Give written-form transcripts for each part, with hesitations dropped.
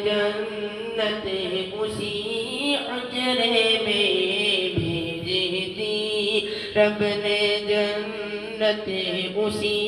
جنت اسی حجرے میں بھیج دی، رب نے جنت اسی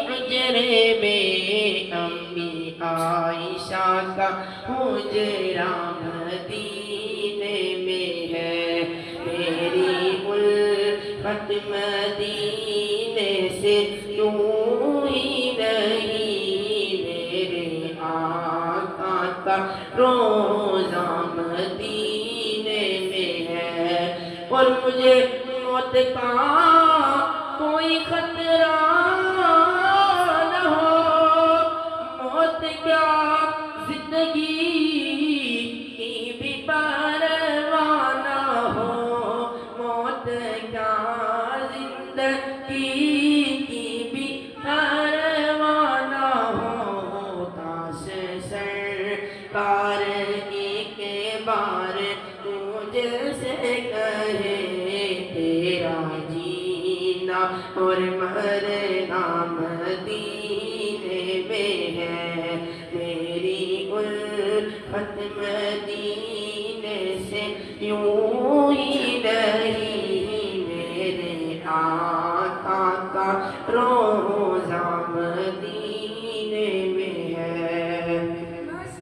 حجرے میں، امی عائشہ کا حجرہ مدینے میں ہے، میری الفت مدینے سے یوں ہی نہیں، میرے آقا کا روضہ مدینے میں ہے، اور مجھے موت کا کوئی خطرہ نہ ہو، موت کیا زندگی کی بھی پرواہ نہ ہو، موت کیا زندگی کی بھی پرواہ نہ ہو، کاش سرکار ایک بار مجھ سے کہے تیرا جینا اور مرنا مدینے میں ہے، میری الفت مدینے سے یوں